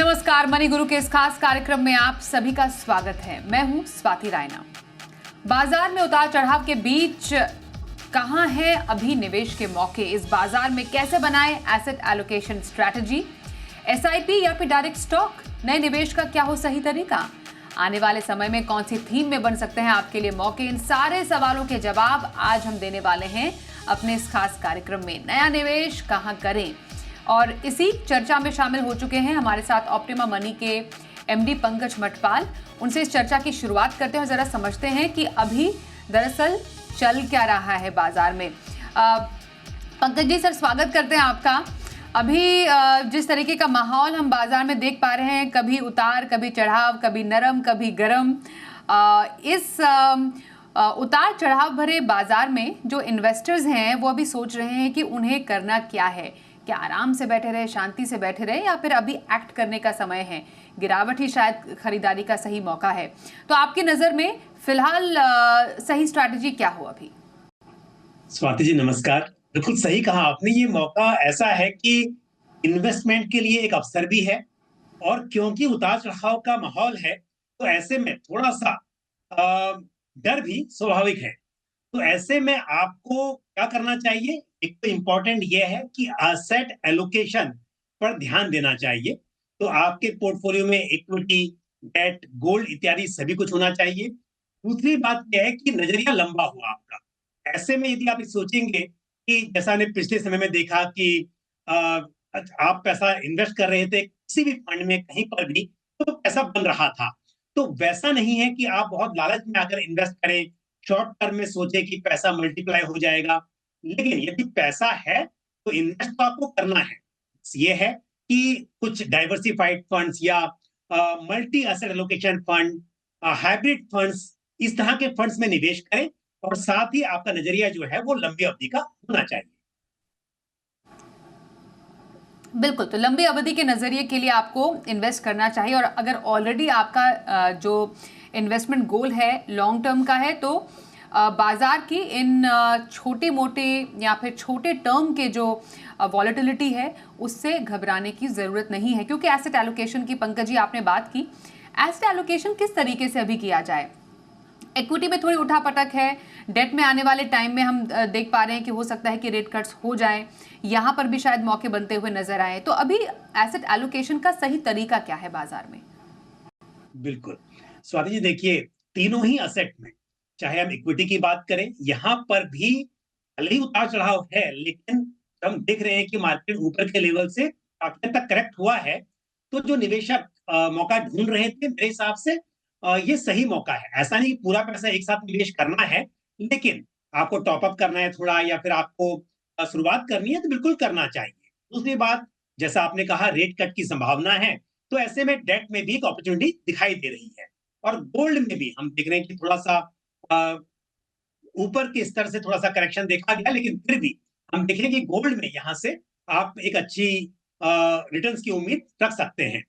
नमस्कार, मनी गुरु के इस खास कार्यक्रम में आप सभी का स्वागत है। मैं हूं स्वाति रायना। बाजार में उतार चढ़ाव के बीच कहां है अभी निवेश के मौके? इस बाजार में कैसे बनाएं एसेट एलोकेशन स्ट्रैटेजी? एसआईपी या फिर डायरेक्ट स्टॉक? नए निवेश का क्या हो सही तरीका? आने वाले समय में कौन सी थीम में बन सकते हैं आपके लिए मौके? इन सारे सवालों के जवाब आज हम देने वाले हैं अपने इस खास कार्यक्रम में। नया निवेश कहां करें? और इसी चर्चा में शामिल हो चुके हैं हमारे साथ ऑप्टिमा मनी के एमडी पंकज मटपाल। उनसे इस चर्चा की शुरुआत करते हैं और जरा समझते हैं कि अभी दरअसल चल क्या रहा है बाजार में। पंकज जी सर, स्वागत करते हैं आपका। अभी जिस तरीके का माहौल हम बाजार में देख पा रहे हैं, कभी उतार कभी चढ़ाव, कभी नरम कभी गरम, इस उतार चढ़ाव भरे बाजार में जो इन्वेस्टर्स हैं वो अभी सोच रहे हैं कि उन्हें करना क्या है। क्या आराम से बैठे रहे, शांति से बैठे रहे, या फिर अभी एक्ट करने का समय है? गिरावट ही शायद खरीदारी का सही मौका है। तो आपकी नजर में फिलहाल सही स्ट्रैटेजी क्या हो अभी? स्वाति जी नमस्कार। बिल्कुल सही कहा आपने। ये मौका ऐसा है कि इन्वेस्टमेंट के लिए एक अवसर भी है, और क्योंकि उतार चढ़ाव का माहौल है तो ऐसे में थोड़ा सा डर भी स्वाभाविक है। तो ऐसे में आपको क्या करना चाहिए? एक तो इम्पोर्टेंट ये है कि एसेट एलोकेशन पर ध्यान देना चाहिए। तो आपके पोर्टफोलियो में इक्विटी, डेट, गोल्ड इत्यादि सभी कुछ होना चाहिए। दूसरी बात यह है कि नजरिया लंबा हुआ आपका। ऐसे में यदि आप सोचेंगे कि जैसा हमने पिछले समय में देखा कि अ, आप पैसा इन्वेस्ट कर रहे थे किसी भी फंड में कहीं पर भी, तो पैसा बन रहा था। तो वैसा नहीं है कि आप बहुत लालच में आकर इन्वेस्ट करें, शॉर्ट टर्म में सोचे कि पैसा मल्टीप्लाई हो जाएगा। लेकिन यदि पैसा है तो इन्वेस्ट तो आपको करना है। ये है कि कुछ डाइवर्सिफाइड फंड्स या multi asset allocation fund, hybrid funds, इस तरह के फंड्स में निवेश करें, और साथ ही आपका नजरिया जो है वो लंबी अवधि का होना चाहिए। बिल्कुल, तो लंबी अवधि के नजरिए के लिए आपको इन्वेस्ट करना चाहिए। और अगर ऑलरेडी आपका जो इन्वेस्टमेंट गोल है लॉन्ग टर्म का है, तो बाजार की इन छोटे मोटे या फिर छोटे टर्म के जो वॉलेटिलिटी है उससे घबराने की ज़रूरत नहीं है। क्योंकि एसेट एलोकेशन की, पंकज जी आपने बात की, एसेट एलोकेशन किस तरीके से अभी किया जाए? इक्विटी में थोड़ी उठापटक है, डेट में आने वाले टाइम में हम देख पा रहे हैं कि हो सकता है कि रेट कट्स हो जाए, यहाँ पर भी शायद मौके बनते हुए नजर आए। तो अभी एसेट एलोकेशन का सही तरीका क्या है बाजार में? बिल्कुल स्वाति जी, देखिए तीनों ही असेट में, चाहे हम इक्विटी की बात करें, यहाँ पर भी भले ही उतार चढ़ाव है, लेकिन हम देख रहे हैं कि मार्केट ऊपर के लेवल से काफी हद तक करेक्ट हुआ है। तो जो निवेशक मौका ढूंढ रहे थे, मेरे हिसाब से ये सही मौका है। ऐसा नहीं कि पूरा पैसा एक साथ निवेश करना है, लेकिन आपको टॉप अप करना है थोड़ा, या फिर आपको शुरुआत करनी है, तो बिल्कुल करना चाहिए। दूसरी बात, जैसा आपने कहा रेट कट की संभावना है, तो ऐसे में डेट में भी एक अपॉर्चुनिटी दिखाई दे रही है। और गोल्ड में भी हम देख रहे हैं कि थोड़ा सा ऊपर के स्तर से थोड़ा सा करेक्शन देखा गया, लेकिन फिर भी हम देख रहे हैं कि गोल्ड में यहाँ से आप एक अच्छी रिटर्न्स की उम्मीद रख सकते हैं।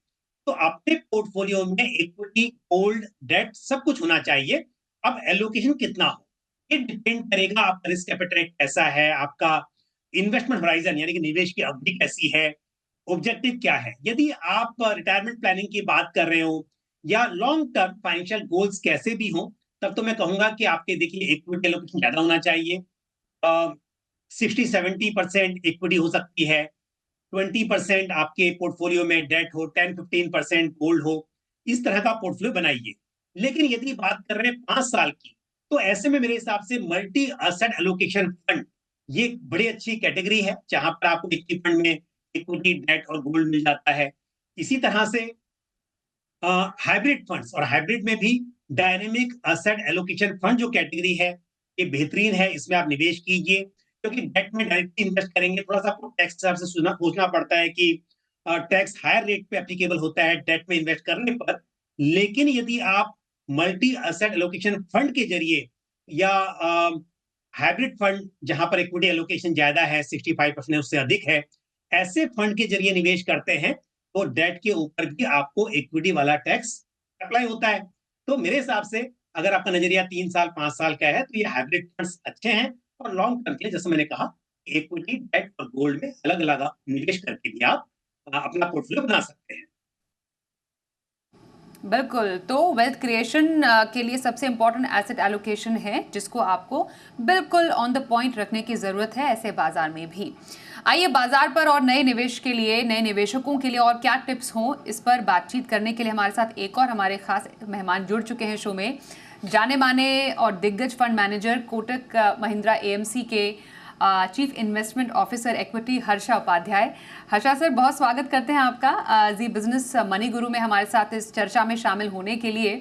तो अपने पोर्टफोलियो में इक्विटी, गोल्ड, डेट सब कुछ होना चाहिए। अब एलोकेशन कितना हो, ये डिपेंड करेगा आपका रिस्क एपेटाइट कैसा है, आपका इन्वेस्टमेंट होराइजन यानी कि निवेश की अवधि कैसी है, ऑब्जेक्टिव क्या है। यदि आप रिटायरमेंट प्लानिंग की बात कर रहे हो या लॉन्ग टर्म फाइनेंशियल गोल्स कैसे भी हो, तब तो मैं कहूंगा कि आपके देखिए इक्विटी एलोकेशन ज्यादा होना चाहिए। 60-70% इक्विटी हो सकती है, 20% आपके पोर्टफोलियो में डेट हो, 10-15% गोल्ड हो। इस तरह का पोर्टफोलियो बनाइए। लेकिन यदि बात कर रहे हैं 5 साल की, तो ऐसे में मेरे हिसाब से मल्टी एसेट एलोकेशन फंड ये एक बड़ी अच्छी कैटेगरी है, जहां पर आपको एक ही फंड में इक्विटी, डेट और गोल्ड मिल जाता है। इसी तरह से हाइब्रिड फंड्स, और हाइब्रिड में भी डायनेमिक एसेट एलोकेशन फंड जो कैटेगरी है, ये बेहतरीन है, इसमें आप निवेश कीजिए। क्योंकि डेट में डायरेक्टली इन्वेस्ट करेंगे, थोड़ा सा आपको टैक्स हिसाब से सोचना पड़ता है कि टैक्स हायर रेट पे एप्लीकेबल होता है डेट में इन्वेस्ट करने पर। लेकिन यदि आप मल्टी एसेट एलोकेशन फंड के जरिए या हाइब्रिड फंड जहां पर इक्विटी एलोकेशन ज्यादा है, 65% उससे अधिक है, ऐसे फंड के जरिए निवेश करते हैं, तो डेट के ऊपर भी आपको इक्विटी वाला टैक्स अप्लाई होता है। तो मेरे हिसाब से अगर आपका नजरिया 3 साल 5 साल का है, तो ये हाइब्रिड फंड्स अच्छे हैं। और लॉन्ग टर्म के लिए, जैसे मैंने कहा, इक्विटी, डेट और गोल्ड में अलग अलग निवेश करके भी आप अपना पोर्टफोलियो बना सकते हैं। बिल्कुल। तो वेल्थ क्रिएशन के लिए सबसे इम्पोर्टेंट एसेट एलोकेशन है, जिसको आपको बिल्कुल ऑन द पॉइंट रखने की ज़रूरत है ऐसे बाजार में भी। आइए बाजार पर और नए निवेश के लिए, नए निवेशकों के लिए और क्या टिप्स हों, इस पर बातचीत करने के लिए हमारे साथ एक और हमारे खास मेहमान जुड़ चुके हैं शो में। जाने माने और दिग्गज fund manager, Kotak Mahindra AMC के chief investment officer equity, Harsha Upadhyaya. Harsha sir, बहुत स्वागत करते हैं आपका जी बिजनेस मनी गुरु में हमारे साथ इस चर्चा में शामिल होने के लिए।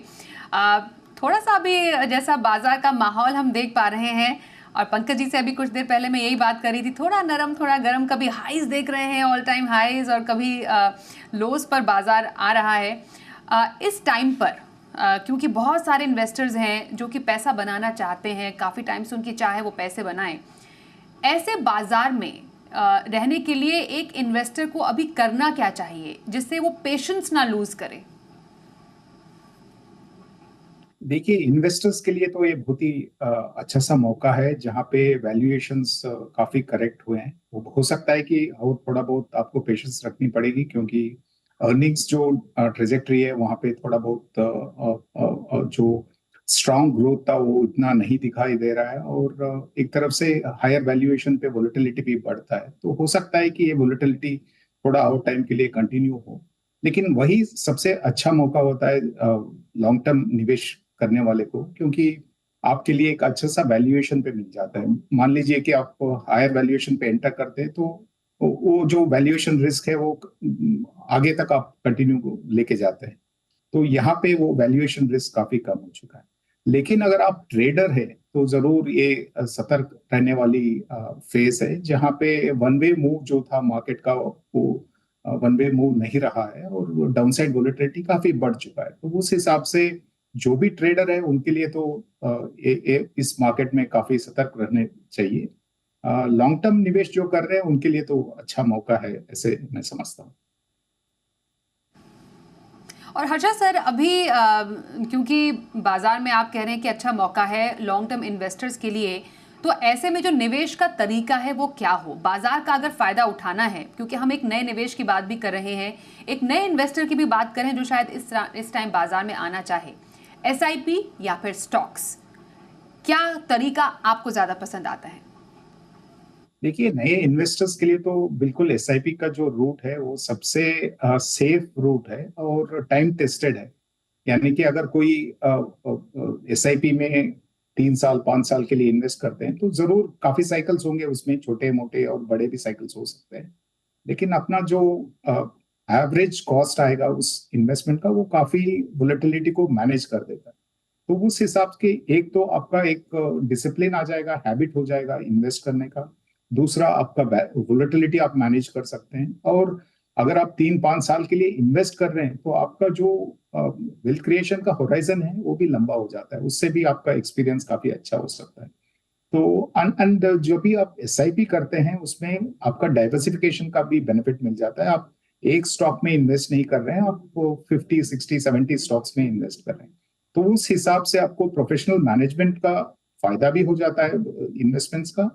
थोड़ा सा अभी जैसा बाजार का माहौल हम देख पा रहे हैं, और पंकज जी से अभी कुछ देर पहले मैं यही बात कर रही थी, थोड़ा नरम थोड़ा गर्म, कभी हाईज देख रहे हैं ऑल टाइम हाईज, और कभी लोज पर बाजार आ रहा है। इस टाइम पर क्योंकि बहुत सारे इन्वेस्टर्स हैं जो कि पैसा बनाना चाहते हैं, काफ़ी टाइम से उनकी चाह है वो पैसे बनाएं, ऐसे बाजार में रहने के लिए एक इन्वेस्टर को अभी करना क्या चाहिए जिससे वो पेशेंस ना लूज करे? देखिए, इन्वेस्टर्स के लिए तो ये बहुत ही अच्छा सा मौका है जहाँ पे वैल्यूएशंस काफी करेक्ट हुए हैं। वो हो सकता है कि और थोड़ा बहुत आपको पेशेंस रखनी पड़ेगी, क्योंकि अर्निंग्स जो ट्रेजेक्ट्री है वहाँ पे थोड़ा बहुत जो स्ट्रांग ग्रोथ था वो इतना नहीं दिखाई दे रहा है, और एक तरफ से हायर वैल्यूएशन पे वोलेटिलिटी भी बढ़ता है। तो हो सकता है कि ये वोलेटिलिटी थोड़ा और टाइम के लिए कंटिन्यू हो, लेकिन वही सबसे अच्छा मौका होता है लॉन्ग टर्म निवेश करने वाले को, क्योंकि आपके लिए एक अच्छा सा वैल्यूएशन पे मिल जाता है। मान लीजिए कि आप हायर वैल्यूएशन पे एंटर करते हैं, तो वो जो वैल्यूएशन रिस्क है वो आगे तक आप कंटिन्यू लेके जाते हैं। तो यहाँ पे वो वैल्यूएशन रिस्क काफी कम हो चुका है। लेकिन अगर आप ट्रेडर है तो जरूर ये सतर्क रहने वाली फेज है, जहाँ पे वन वे मूव जो था मार्केट का वो वन वे मूव नहीं रहा है, और डाउनसाइड वोलेटिलिटी काफी बढ़ चुका है। तो उस हिसाब से जो भी ट्रेडर है उनके लिए तो इस मार्केट में काफी सतर्क रहने चाहिए। लॉन्ग टर्म निवेश जो कर रहे हैं उनके लिए तो अच्छा मौका है, ऐसे मैं समझता हूँ। और हर्षा सर, अभी क्योंकि बाजार में आप कह रहे हैं कि अच्छा मौका है लॉन्ग टर्म इन्वेस्टर्स के लिए, तो ऐसे में जो निवेश का तरीका है वो क्या हो? बाजार का अगर फायदा उठाना है, क्योंकि हम एक नए निवेश की बात भी कर रहे हैं, एक नए इन्वेस्टर की भी बात करें जो शायद इस टाइम बाजार में आना चाहे, एसआईपी या फिर स्टॉक्स, क्या तरीका आपको ज्यादा पसंद आता है? देखिए, नए इन्वेस्टर्स के लिए तो बिल्कुल एसआईपी का जो रूट है वो सबसे सेफ रूट है और टाइम टेस्टेड है। यानी कि अगर कोई एसआईपी में 3 साल 5 साल के लिए इन्वेस्ट करते हैं तो जरूर काफी साइकिल्स होंगे उसमें, छोटे मोटे और बड़े भी साइकिल्स हो सकते हैं, लेकिन अपना जो एवरेज कॉस्ट आएगा उस इन्वेस्टमेंट का वो काफी वोलेटिलिटी को मैनेज कर देता है। तो उस हिसाब के एक तो आपका एक डिसिप्लिन आ जाएगा, हैबिट हो जाएगा इन्वेस्ट करने का। दूसरा, आपका वोलेटिलिटी आप मैनेज कर सकते हैं, और अगर आप 3-5 साल के लिए इन्वेस्ट कर रहे हैं तो आपका जो वेल्थ क्रिएशन का होराइजन है वो भी लंबा हो जाता है, उससे भी आपका एक्सपीरियंस काफी अच्छा हो सकता है। तो एंड जो भी आप एसआईपी करते हैं उसमें आपका डाइवर्सिफिकेशन का भी बेनिफिट मिल जाता है। आप एक स्टॉक में इन्वेस्ट नहीं कर रहे हैं, आप 50-60-70 स्टॉक्स में इन्वेस्ट कर रहे हैं। तो उस हिसाब से आपको प्रोफेशनल मैनेजमेंट का फायदा भी हो जाता है इन्वेस्टमेंट्स का,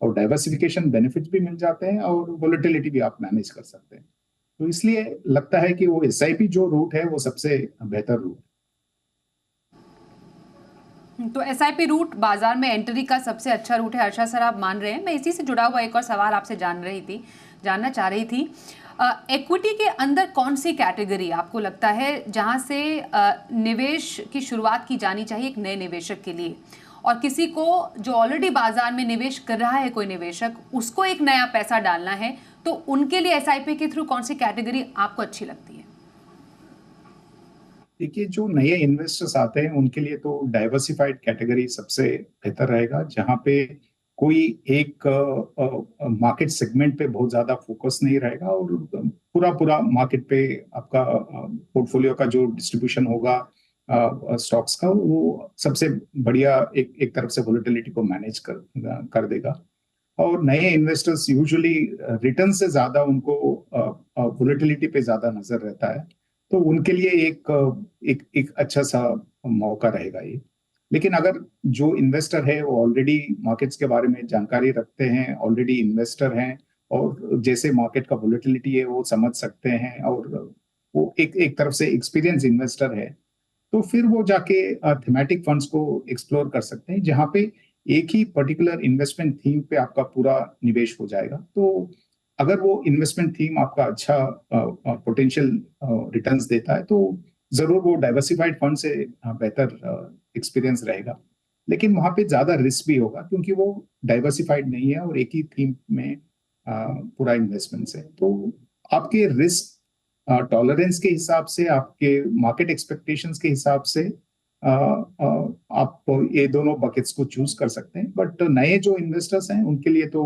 और डाइवर्सिफिकेशन बेनिफिट्स भी मिल जाते हैं, और वोलेटिलिटी भी आप मैनेज कर सकते हैं। तो इसलिए लगता है कि वो एसआईपी जो रूट है वो सबसे बेहतर रूट है। तो एसआईपी रूट बाजार में एंट्री का सबसे अच्छा रूट है, हर्षा सर आप मान रहे हैं? मैं इसी से जुड़ा हुआ एक और सवाल आपसे जानना चाह रही थी। इक्विटी के अंदर कौन सी कैटेगरी आपको लगता है जहां से निवेश की शुरुआत की जानी चाहिए एक नए निवेशक के लिए, और किसी को जो ऑलरेडी बाजार में निवेश कर रहा है कोई निवेशक, उसको एक नया पैसा डालना है, तो उनके लिए एसआईपी के थ्रू कौन सी कैटेगरी आपको अच्छी लगती है? देखिए, जो नए इन्वेस्टर्स आते हैं उनके लिए तो डाइवर्सिफाइड कैटेगरी सबसे बेहतर रहेगा, जहां पे कोई एक मार्केट सेगमेंट पे बहुत ज्यादा फोकस नहीं रहेगा, और पूरा पूरा मार्केट पे आपका पोर्टफोलियो का जो डिस्ट्रीब्यूशन होगा स्टॉक्स का वो सबसे बढ़िया एक तरफ से वोलेटिलिटी को मैनेज कर देगा। और नए इन्वेस्टर्स यूजुअली रिटर्न से ज्यादा उनको वोलेटिलिटी पे ज्यादा नजर रहता है, तो उनके लिए एक अच्छा सा मौका रहेगा ये। लेकिन अगर जो इन्वेस्टर है वो ऑलरेडी मार्केट्स के बारे में जानकारी रखते हैं, ऑलरेडी इन्वेस्टर हैं, और जैसे मार्केट का वोलेटिलिटी है वो समझ सकते हैं, और वो एक एक तरफ से एक्सपीरियंस इन्वेस्टर है, तो फिर वो जाके थीमेटिक फंड्स को एक्सप्लोर कर सकते हैं, जहां पे एक ही पर्टिकुलर इन्वेस्टमेंट थीम पे आपका पूरा निवेश हो जाएगा। तो अगर वो इन्वेस्टमेंट थीम आपका अच्छा पोटेंशियल रिटर्न्स देता है, तो जरूर वो डाइवर्सिफाइड फंड से बेहतर एक्सपीरियंस रहेगा। लेकिन वहां पे ज्यादा रिस्क भी होगा, क्योंकि वो डाइवर्सिफाइड नहीं है और एक ही थीम में पूरा इन्वेस्टमेंट है। तो आपके रिस्क टॉलरेंस के हिसाब से, आपके मार्केट एक्सपेक्टेशंस के हिसाब से आप ये दोनों बकेट्स को चूज कर सकते हैं। बट नए जो इन्वेस्टर्स हैं उनके लिए तो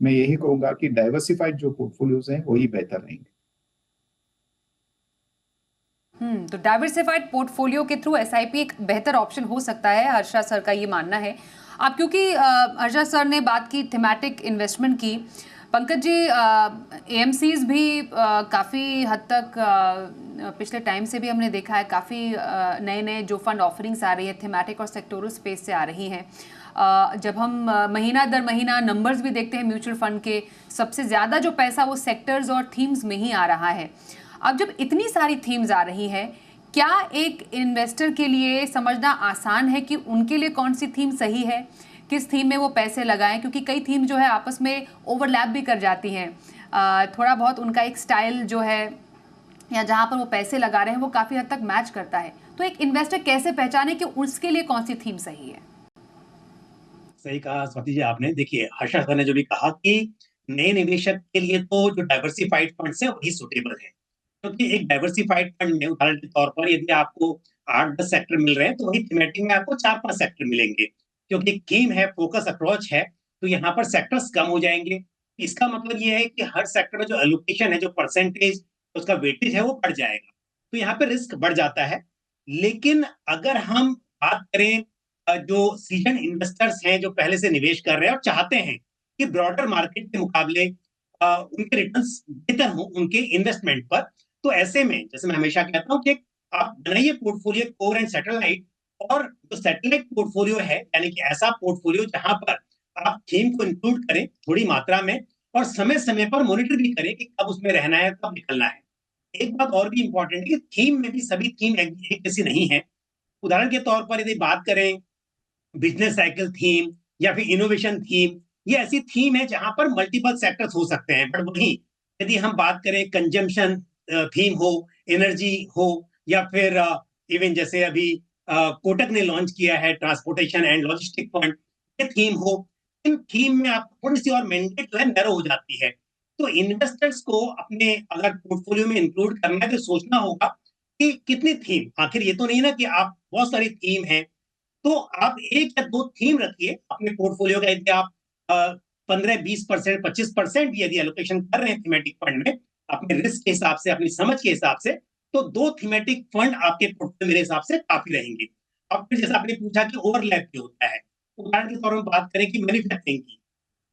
मैं यही कहूंगा कि डाइवर्सिफाइड जो पोर्टफोलियोज हैं वही बेहतर रहेंगे। तो डाइवर्सिफाइड पोर्टफोलियो के थ्रू एसआईपी एक बेहतर ऑप्शन हो सकता है, हर्षा सर का ये मानना है। अब क्योंकि हर्षा सर ने बात की थीमेटिक इन्वेस्टमेंट की, पंकज जी एएमसीज भी काफ़ी हद तक पिछले टाइम से भी हमने देखा है, काफ़ी नए नए जो फंड ऑफरिंग्स आ रही है थीमेटिक और सेक्टोरल स्पेस से आ रही हैं। जब हम महीना दर महीना नंबर्स भी देखते हैं म्यूचुअल फंड के, सबसे ज़्यादा जो पैसा वो सेक्टर्स और थीम्स में ही आ रहा है। अब जब इतनी सारी थीम्स आ रही हैं, क्या एक इन्वेस्टर के लिए समझना आसान है कि उनके लिए कौन सी थीम सही है, किस थीम में वो पैसे लगाएं? क्योंकि कई थीम जो है आपस में ओवरलैप भी कर जाती हैं, थोड़ा बहुत उनका एक स्टाइल जो है या जहां पर वो पैसे लगा रहे हैं वो काफ़ी हद तक मैच करता है। तो एक इन्वेस्टर कैसे पहचाने कि उसके लिए कौन सी थीम सही है? सही कहा स्वाति जी आपने। देखिए, हर्षा सर ने जो भी कहा कि नए निवेशक के लिए तो जो डाइवर्सिफाइड फंड्स है वही सूटेबल है, क्योंकि एक डाइवर्सिफाइड फंड में उदाहरण के तौर पर यदि आपको 8-10 सेक्टर मिल रहे हैं, तो वही थीमेटिक में आपको 4-5 सेक्टर मिलेंगे, क्योंकि थीम है, फोकस अप्रोच है, तो यहाँ पर सेक्टर्स कम हो जाएंगे। इसका मतलब ये है कि हर सेक्टर में जो एलोकेशन है, जो परसेंटेज उसका वेटेज है, वो बढ़ जाएगा, तो यहाँ पे रिस्क बढ़ जाता है। लेकिन अगर हम बात करें जो सीजन इन्वेस्टर्स हैं, जो पहले से निवेश कर रहे हैं और चाहते हैं कि ब्रॉडर मार्केट के मुकाबले उनके रिटर्न्स बेहतर हो उनके इन्वेस्टमेंट पर, तो ऐसे में जैसे मैं हमेशा कहता हूँ कि आप बनाइए पोर्टफोलियो कोर एंड सैटेलाइट, और जो सैटेलाइट पोर्टफोलियो है, यानी कि ऐसा पोर्टफोलियो जहां पर आप थीम को इंक्लूड करें थोड़ी मात्रा में, और समय समय पर मॉनिटर भी करें कि कब उसमें रहना है, कब निकलना है। एक बात और भी इंपॉर्टेंट है कि थीम में भी सभी थीम एक जैसी नहीं है। उदाहरण के तौर पर यदि बात करें बिजनेस साइकिल थीम या फिर इनोवेशन थीम, ये ऐसी थीम है जहां पर मल्टीपल सेक्टर्स हो सकते हैं। बट वहीं यदि हम बात करें कंजम्पशन थीम हो, एनर्जी हो, या फिर इवन जैसे अभी कोटक ने लॉन्च किया है ट्रांसपोर्टेशन एंड लॉजिस्टिक फंड, ये थीम हो, इन थीम में आप थोड़ी सी और मैंडेट जो है नैरो हो जाती है। तो इन्वेस्टर्स को अपने अगर पोर्टफोलियो में इंक्लूड करना है तो सोचना होगा कि कितनी थीम, आखिर ये तो नहीं ना कि आप बहुत सारी थीम है, तो आप 1 या 2 थीम रखिए अपने पोर्टफोलियो का। यदि आप 15-20%, 25% भी यदि एलोकेशन कर रहे हैं थीमेटिक फंड में, अपने रिस्क के हिसाब से, अपनी समझ के हिसाब से, तो 2 थीमेटिक फंड आपके पोर्टफोलियो मेरे हिसाब से काफ़ी रहेंगे। अब फिर जैसा आपने पूछा कि ओवरलैप क्यों होता है? उदाहरण के तौर पर बात करें कि मैन्युफैक्चरिंग की,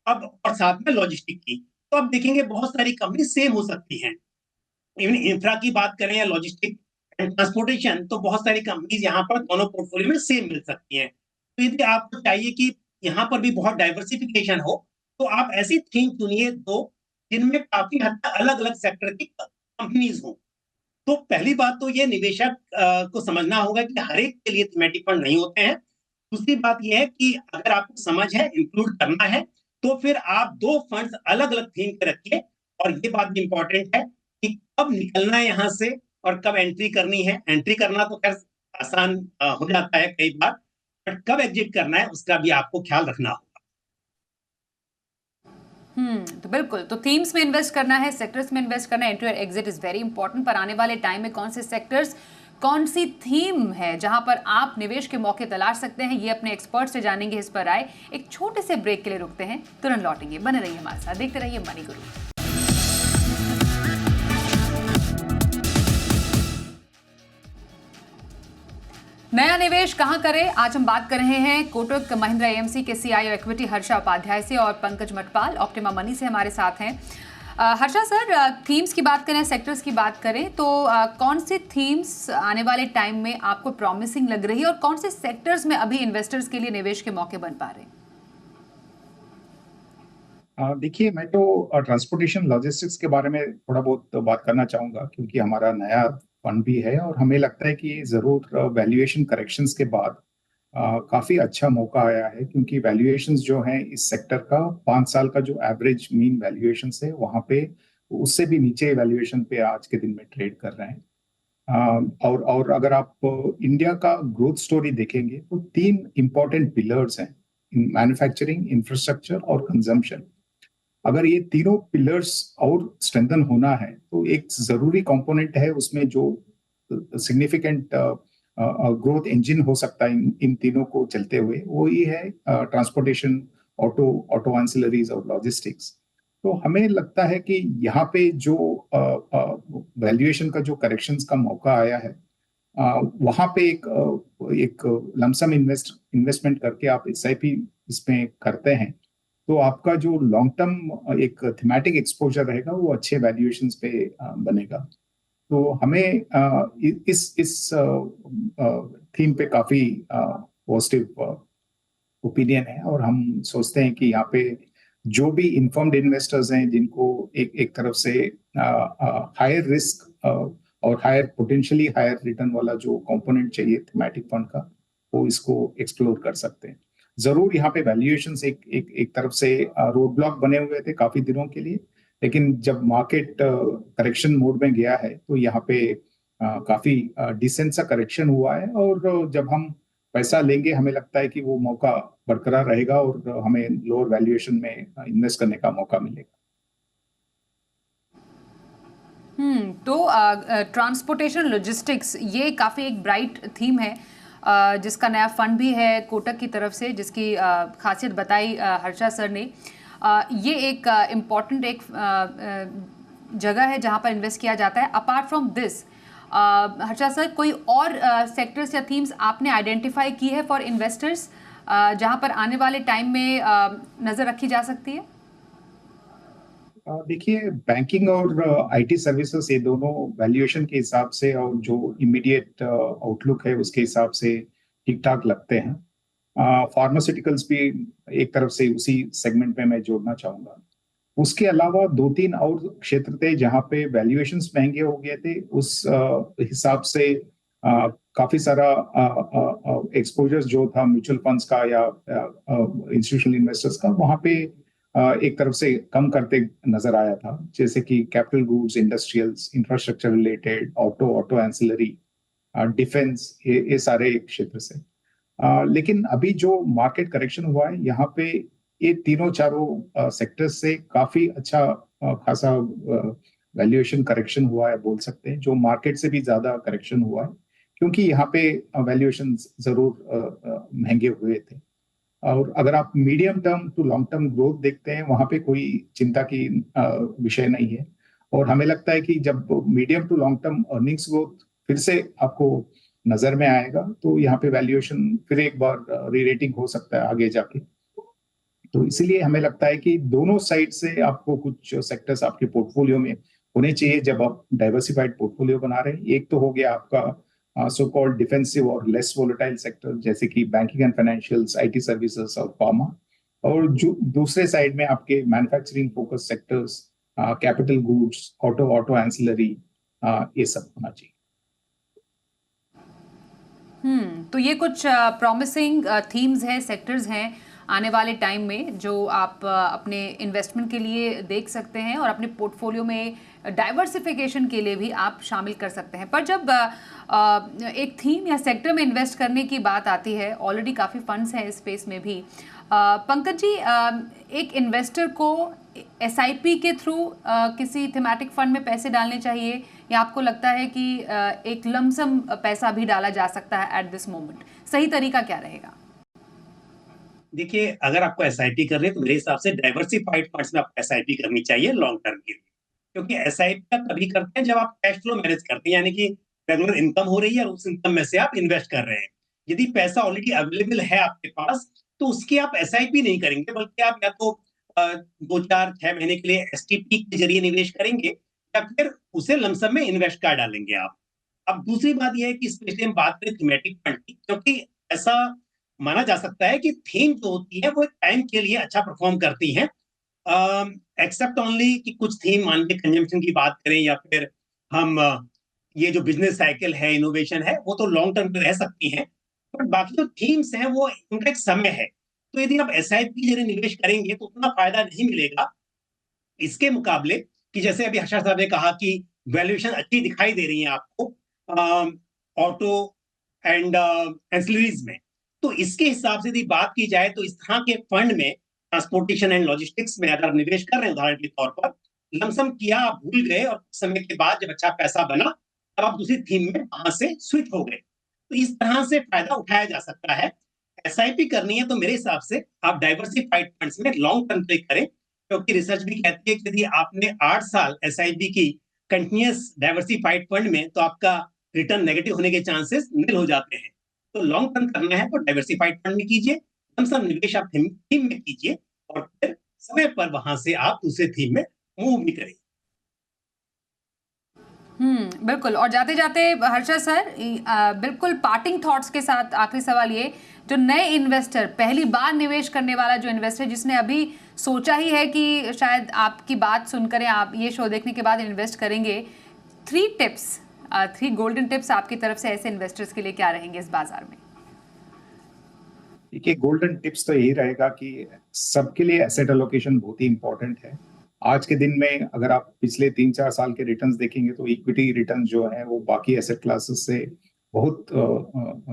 अब और साथ में लॉजिस्टिक की, तो आप देखेंगे बहुत सारी कंपनी सेम हो सकती हैं। इवन इंफ्रा की बात करें या लॉजिस्टिक एंड ट्रांसपोर्टेशन, तो बहुत सारी कंपनीज यहाँ पर दोनों पोर्टफोलियो में सेम मिल सकती हैं। तो यदि आपको चाहिए कि यहाँ पर भी बहुत डाइवर्सिफिकेशन हो, तो आप ऐसी थीम चुनिए दो जिनमें काफी हद तक अलग अलग सेक्टर की कंपनीज हों। तो पहली बात तो ये निवेशक को समझना होगा कि हर एक के लिए थीमेटिक फंड नहीं होते हैं। दूसरी बात यह है कि अगर आपको समझ है, इंक्लूड करना है, तो फिर आप 2 फंड्स अलग अलग थीम के रखिए। और ये बात भी इंपॉर्टेंट है कि कब निकलना है यहाँ से और कब एंट्री करनी है। एंट्री करना तो खैर आसान हो जाता है कई बार, बट कब एग्जिट करना है उसका भी आपको ख्याल रखना होगा। तो बिल्कुल, तो थीम्स में इन्वेस्ट करना है, सेक्टर्स में इन्वेस्ट करना है, एंट्री और एग्जिट इज वेरी इंपॉर्टेंट। पर आने वाले टाइम में कौन से सेक्टर्स, कौन सी थीम है जहां पर आप निवेश के मौके तलाश सकते हैं, ये अपने एक्सपर्ट से जानेंगे। इस पर राय एक छोटे से ब्रेक के लिए रुकते हैं, तुरंत लौटेंगे। बने रहिए हमारे साथ, देखते रहिए मनी गुरु। नया निवेश कहां करें, आज हम बात कर रहे हैं कोटक महिंद्रा एएमसी के सीईओ इक्विटी हर्षा उपाध्याय से, और पंकज मटपाल ऑप्टिमा मनी से हमारे साथ हैं। हर्षा सर, थीम्स की बात करें, सेक्टर्स की बात करें, तो कौन सी थीम्स आने वाले टाइम में आपको प्रॉमिसिंग लग रही है, और कौन से सेक्टर्स में अभी इन्वेस्टर्स के लिए निवेश के मौके बन पा रहे हैं? देखिए, मैं तो ट्रांसपोर्टेशन लॉजिस्टिक्स के बारे में थोड़ा बहुत बात करना चाहूंगा, क्योंकि हमारा नया फंड भी है और हमें लगता है कि ये जरूर वैल्यूएशन करेक्शंस के बाद काफी अच्छा मौका आया है, क्योंकि वैल्यूएशंस जो हैं इस सेक्टर का 5 साल का जो एवरेज मीन वैल्यूएशन है वहां पे उससे भी नीचे वैल्यूएशन पे आज के दिन में ट्रेड कर रहे हैं। और अगर आप इंडिया का ग्रोथ स्टोरी देखेंगे तो 3 इंपॉर्टेंट पिलर्स हैं, मैन्युफैक्चरिंग, इंफ्रास्ट्रक्चर और कंजम्पशन। अगर ये तीनों पिलर्स और स्ट्रेंथन होना है तो एक जरूरी कंपोनेंट है उसमें जो सिग्निफिकेंट ग्रोथ इंजन हो सकता है इन तीनों को चलते हुए, वो ये है ट्रांसपोर्टेशन, ऑटो एंसिलरीज और लॉजिस्टिक्स। तो हमें लगता है कि यहाँ पे जो वैल्यूएशन का जो करेक्शंस का मौका आया है, वहां पे एक लमसम इन्वेस्टमेंट करके आप एसआईपी इसमें करते हैं तो आपका जो लॉन्ग टर्म एक थीमेटिक एक्सपोजर रहेगा वो अच्छे वैल्यूएशंस पे बनेगा। तो हमें इस थीम पे काफी पॉजिटिव ओपिनियन है और हम सोचते हैं कि यहाँ पे जो भी इन्फॉर्म्ड इन्वेस्टर्स हैं जिनको एक तरफ से हायर रिस्क और पोटेंशियली हायर रिटर्न वाला जो कंपोनेंट चाहिए थीमेटिक फंड का, वो इसको एक्सप्लोर कर सकते हैं। जरूर यहाँ पे वैल्यूएशंस एक तरफ से रोड ब्लॉक बने हुए थे काफी दिनों के लिए, लेकिन जब मार्केट करेक्शन मोड में गया है तो यहाँ पे काफी डिसेंट सा करेक्शन हुआ है और जब हम पैसा लेंगे हमें लगता है कि वो मौका बरकरार रहेगा और हमें लोअर वैल्यूएशन में इन्वेस्ट करने का मौका मिलेगा। तो ट्रांसपोर्टेशन लॉजिस्टिक्स ये काफ़ी एक ब्राइट थीम है, जिसका नया फंड भी है कोटक की तरफ से, जिसकी खासियत बताई हर्षा सर ने। ये एक इम्पॉर्टेंट एक जगह है जहाँ पर इन्वेस्ट किया जाता है। Apart from this Harsha sir, कोई और सेक्टर्स या थीम्स आपने आइडेंटिफाई की है फॉर इन्वेस्टर्स जहाँ पर आने वाले टाइम में नज़र रखी जा सकती है? देखिए, बैंकिंग और आईटी सर्विसेज ये दोनों वैल्यूएशन के हिसाब से और जो इमीडिएट आउटलुक है उसके हिसाब से ठीक ठाक लगते हैं। फार्मास्यूटिकल्स भी एक तरफ से उसी सेगमेंट में मैं जोड़ना चाहूंगा। उसके अलावा 2-3 और क्षेत्र थे जहां पे वैल्यूएशंस महंगे हो गए थे, उस हिसाब से काफी सारा एक्सपोजर्स जो था म्यूचुअल फंड्स का या इंस्टीट्यूशनल इन्वेस्टर्स का, वहां पे एक तरफ से कम करते नजर आया था, जैसे कि capital goods, industrials, infrastructure related, auto ancillary, defence, ये सारे क्षेत्र से। लेकिन अभी जो मार्केट करेक्शन हुआ है यहाँ पे ये तीनों चारों सेक्टर्स से काफी अच्छा खासा वैल्यूएशन करेक्शन हुआ है बोल सकते हैं, जो मार्केट से भी ज्यादा करेक्शन हुआ है, क्योंकि यहाँ पे वैल्यूएशन जरूर महंगे हुए थे। और अगर आप medium term to long term growth देखते हैं वहां पे कोई चिंता की विषय नहीं है, और हमें लगता है कि जब medium to long term earnings growth फिर से आपको नजर में आएगा तो यहाँ पे वैल्यूएशन फिर एक बार री-रेटिंग हो सकता है आगे जाके। तो इसीलिए हमें लगता है कि दोनों साइड से आपको कुछ सेक्टर्स आपके पोर्टफोलियो में होने चाहिए जब आप डाइवर्सिफाइड पोर्टफोलियो बना रहे हैं। एक तो हो गया आपका सो कॉल्ड डिफेंसिव और लेस वोलेटाइल सेक्टर, जैसे कि banking and financials, IT services और फार्मा, और जो दूसरे साइड में आपके manufacturing focus sectors, capital goods, auto ancillary, ये सब होना चाहिए। तो ये कुछ प्रॉमिसिंग थीम्स हैं, सेक्टर्स हैं आने वाले टाइम में जो आप अपने इन्वेस्टमेंट के लिए देख सकते हैं और अपने पोर्टफोलियो में डाइवर्सिफिकेशन के लिए भी आप शामिल कर सकते हैं। पर जब एक थीम या सेक्टर में इन्वेस्ट करने की बात आती है, ऑलरेडी काफ़ी फंड्स हैं इस स्पेस में भी, पंकज जी, एक इन्वेस्टर को एसआईपी के थ्रू किसी थीमेटिक फंड में पैसे डालने चाहिए, या आपको लगता है कि एक लमसम पैसा भी डाला जा सकता है एट दिस मोमेंट? सही तरीका क्या रहेगा? देखिए, अगर आपको एसआईपी कर रहे हैं तो मेरे हिसाब से डाइवर्सिफाइड फंड्स में आपको एसआईपी करनी चाहिए लॉन्ग टर्म के लिए, क्योंकि एसआईपी आप तभी करते हैं जब आप कैश फ्लो मैनेज करते हैं, यानी कि रेगुलर इनकम हो रही है और उस इनकम में से आप इन्वेस्ट कर रहे हैं। यदि पैसा ऑलरेडी अवेलेबल है आपके पास तो उसकी आप एसआईपी नहीं करेंगे, बल्कि आप या तो 2-4-6 महीने के लिए एसटीपी के जरिए निवेश करेंगे या फिर उसे लमसम में इन्वेस्ट कर डालेंगे आप। अब दूसरी बात यह है कि स्पेशली हम बात करें थीमेटिक फंड की, क्योंकि ऐसा माना जा सकता है कि थीम जो होती है वो एक टाइम के लिए अच्छा परफॉर्म करती है, एक्सेप्ट ओनली कि कुछ थीम, मान लीजिए कंजम्पशन की बात करें या फिर हम ये जो बिजनेस साइकिल है, इनोवेशन है, वो तो लॉन्ग टर्म पे रह सकती हैं, बट बाकी जो थीम्स हैं वो उनका एक समय है। तो यदि आप एसआईपी जरिए निवेश करेंगे तो उतना फायदा नहीं मिलेगा इसके मुकाबले, कि जैसे अभी हर्षा साहब ने कहा कि वैल्यूएशन अच्छी दिखाई दे रही है आपको ऑटो एंड एंसिलरीज में। तो इसके हिसाब से यदि बात की जाए तो इस तरह के फंड में, ट्रांसपोर्टेशन एंड लॉजिस्टिक्स में अगर आप निवेश कर रहे हैं उदाहरण के तौर पर, लमसम किया, आप भूल गए और कुछ समय के बाद जब अच्छा पैसा बना तब आप दूसरी थीम में वहां से स्विच हो गए। तो इस तरह से फायदा उठाया जा सकता है। एसआईपी करनी है तो मेरे हिसाब से आप डाइवर्सिफाइड फंड्स में लॉन्ग टर्म पे करें, क्योंकि रिसर्च भी कहती है कि यदि आपने 8 साल एसआईपी की कंटिन्यूअस डाइवर्सिफाइड फंड में, तो आपका रिटर्न नेगेटिव होने के चांसेस नील हो जाते हैं। तो लॉन्ग टर्म करना है तो डाइवर्सिफाइड फंड में कीजिए, लमसम निवेश आप थीम में कीजिए और फिर समय पर वहां से आप दूसरे थीम में मूव भी करें। बिल्कुल। और जाते जाते हर्षा सर, बिल्कुल पार्टिंग थॉट्स के साथ आखिरी सवाल ये, जो नए इन्वेस्टर, पहली बार निवेश करने वाला जो इन्वेस्टर जिसने अभी सोचा ही है कि शायद आपकी बात सुनकर आप ये शो देखने के बाद इन्वेस्ट करेंगे, 3 गोल्डन टिप्स आपकी तरफ से ऐसे इन्वेस्टर्स के लिए क्या रहेंगे इस बाजार में? देखिए, गोल्डन टिप्स तो यही रहेगा कि सबके लिए एसेट एलोकेशन बहुत ही इंपॉर्टेंट है। आज के दिन में अगर आप पिछले 3-4 साल के रिटर्न्स देखेंगे तो इक्विटी रिटर्न जो है वो बाकी एसेट क्लासेस से बहुत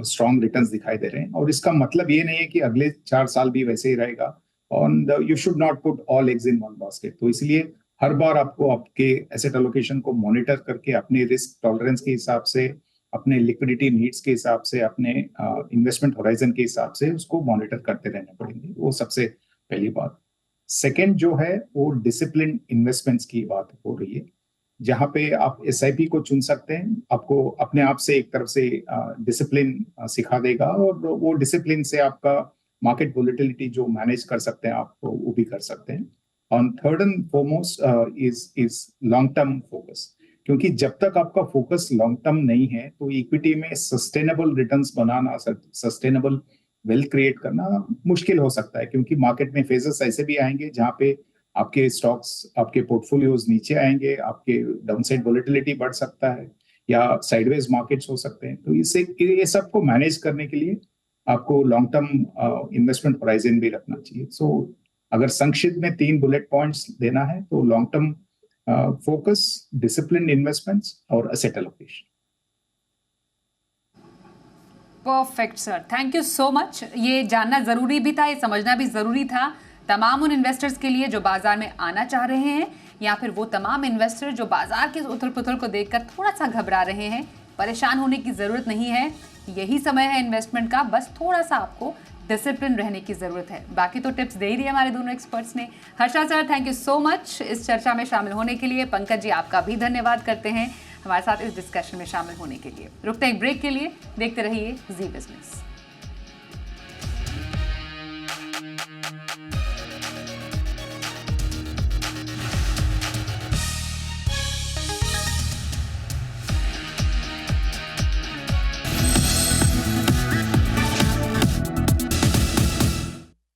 स्ट्रॉन्ग रिटर्न्स दिखाई दे रहे हैं, और इसका मतलब ये नहीं है कि अगले 4 साल भी वैसे ही रहेगा। और you should not put all eggs in one basket. तो इसलिए हर बार आपको आपके एसेट एलोकेशन को मॉनिटर करके अपने रिस्क टॉलरेंस के हिसाब से, अपने लिक्विडिटी नीड्स के हिसाब से, अपने इन्वेस्टमेंट होराइजन के हिसाब से उसको मॉनिटर करते रहने पड़ेंगे। वो सबसे पहली बात। सेकंड जो है वो डिसिप्लिन इन्वेस्टमेंट्स की बात हो रही है, जहां पे आप एसआईपी को चुन सकते हैं। आपको अपने आप से एक तरफ से डिसिप्लिन सिखा देगा, और वो डिसिप्लिन से आपका मार्केट वोलेटिलिटी जो मैनेज कर सकते हैं आप वो भी कर सकते हैं। और third and foremost is long term focus, क्योंकि जब तक आपका फोकस लॉन्ग टर्म नहीं है तो इक्विटी में सस्टेनेबल रिटर्न्स बनाना, सस्टेनेबल वेल्थ क्रिएट करना मुश्किल हो सकता है, क्योंकि मार्केट में फेजेस ऐसे भी आएंगे जहां पे आपके स्टॉक्स, आपके पोर्टफोलियोज नीचे आएंगे, आपके डाउनसाइड वोलेटिलिटी बढ़ सकता है, या साइडवेज मार्केट्स हो सकते हैं। तो इससे ये सबको मैनेज करने के लिए आपको लॉन्ग टर्म इन्वेस्टमेंट होराइजन भी रखना चाहिए। सो अगर संक्षिप्त में 3 बुलेट पॉइंट्स देना है तो long term focus, discipline investments और asset allocation. Perfect sir, thank you so much. ये जानना जरूरी भी था, ये समझना भी जरूरी था तमाम उन इन्वेस्टर्स के लिए जो बाजार में आना चाह रहे हैं, या फिर वो तमाम इन्वेस्टर जो बाजार के उथल पुथल को देखकर थोड़ा सा घबरा रहे हैं। परेशान होने की जरूरत नहीं है, यही समय है इन्वेस्टमेंट का, बस थोड़ा सा आपको डिसिप्लिन रहने की जरूरत है। बाकी तो टिप्स दे ही दिए हमारे दोनों एक्सपर्ट्स ने। Harsha sir, thank you so much इस चर्चा में शामिल होने के लिए। पंकज जी, आपका भी धन्यवाद करते हैं हमारे साथ इस डिस्कशन में शामिल होने के लिए। रुकते हैं एक ब्रेक के लिए, देखते रहिए जी बिजनेस।